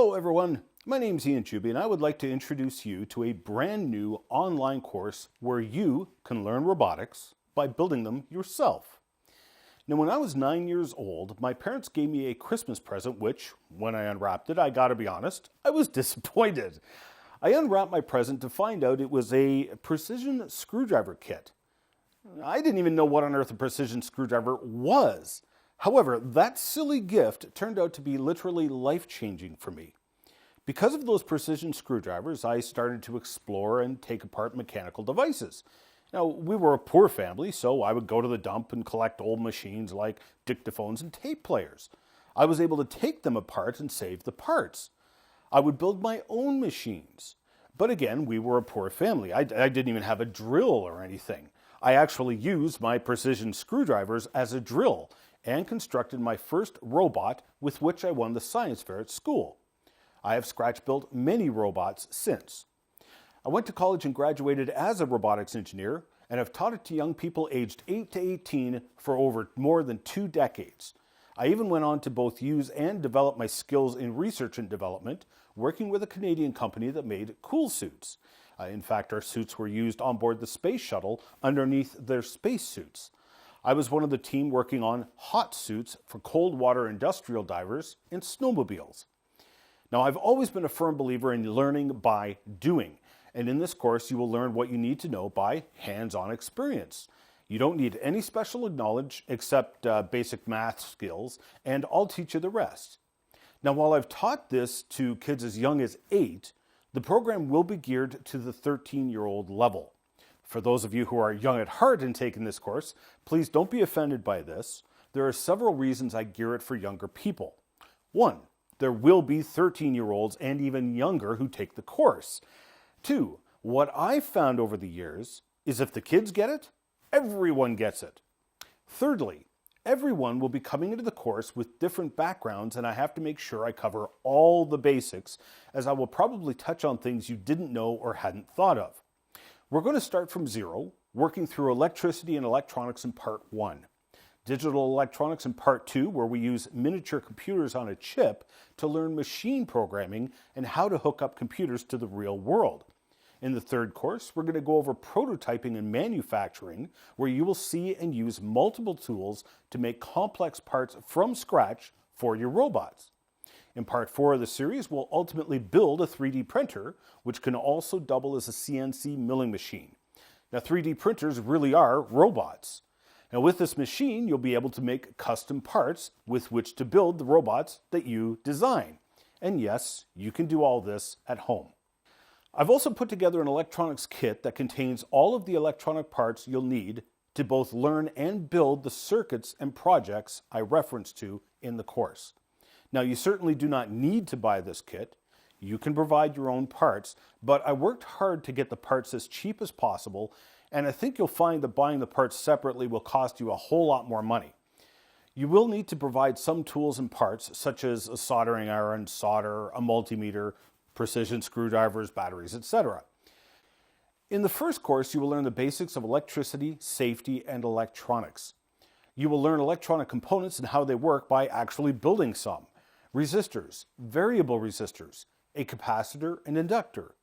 Hello everyone, my name is Ian Chuby and I would like to introduce you to a brand new online course where you can learn robotics by building them yourself. Now when I was 9 years old, my parents gave me a Christmas present which, when I unwrapped it, I gotta be honest, I was disappointed. I unwrapped my present to find out it was a precision screwdriver kit. I didn't even know what on earth a precision screwdriver was. However, that silly gift turned out to be literally life-changing for me. Because of those precision screwdrivers, I started to explore and take apart mechanical devices. Now, we were a poor family, so I would go to the dump and collect old machines like dictaphones and tape players. I was able to take them apart and save the parts. I would build my own machines. But again, we were a poor family. I didn't even have a drill or anything. I actually used my precision screwdrivers as a drill and constructed my first robot with which I won the science fair at school. I have scratch-built many robots since. I went to college and graduated as a robotics engineer and have taught it to young people aged 8 to 18 for over more than 2 decades. I even went on to both use and develop my skills in research and development, working with a Canadian company that made cool suits. In fact, our suits were used on board the space shuttle underneath their spacesuits. I was one of the team working on hot suits for cold water industrial divers and snowmobiles. Now, I've always been a firm believer in learning by doing, and in this course you will learn what you need to know by hands-on experience. You don't need any special knowledge except basic math skills, and I'll teach you the rest. Now, while I've taught this to kids as young as 8, the program will be geared to the 13-year-old level. For those of you who are young at heart and taking this course, please don't be offended by this. There are several reasons I gear it for younger people. 1, there will be 13-year-olds and even younger who take the course. 2, what I've found over the years is if the kids get it, everyone gets it. Thirdly, everyone will be coming into the course with different backgrounds and I have to make sure I cover all the basics as I will probably touch on things you didn't know or hadn't thought of. We're going to start from zero, working through electricity and electronics in part 1. Digital electronics in part 2, where we use miniature computers on a chip to learn machine programming and how to hook up computers to the real world. In the third course, we're going to go over prototyping and manufacturing, where you will see and use multiple tools to make complex parts from scratch for your robots. In part 4 of the series, we'll ultimately build a 3D printer, which can also double as a CNC milling machine. Now, 3D printers really are robots. Now, with this machine, you'll be able to make custom parts with which to build the robots that you design. And yes, you can do all this at home. I've also put together an electronics kit that contains all of the electronic parts you'll need to both learn and build the circuits and projects I referenced to in the course. Now, you certainly do not need to buy this kit. You can provide your own parts, but I worked hard to get the parts as cheap as possible, and I think you'll find that buying the parts separately will cost you a whole lot more money. You will need to provide some tools and parts, such as a soldering iron, solder, a multimeter, precision screwdrivers, batteries, etc. In the first course, you will learn the basics of electricity, safety, and electronics. You will learn electronic components and how they work by actually building some. Resistors, variable resistors, a capacitor, and inductor.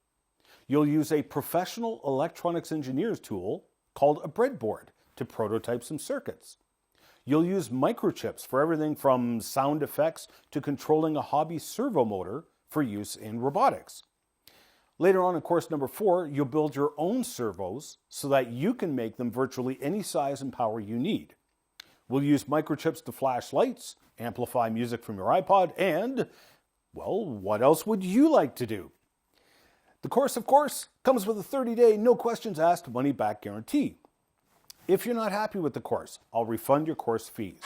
You'll use a professional electronics engineer's tool called a breadboard to prototype some circuits. You'll use microchips for everything from sound effects to controlling a hobby servo motor for use in robotics. Later on in course number 4, you'll build your own servos so that you can make them virtually any size and power you need. We'll use microchips to flash lights, amplify music from your iPod, and, well, what else would you like to do? The course, of course, comes with a 30-day, no questions asked, money-back guarantee. If you're not happy with the course, I'll refund your course fees.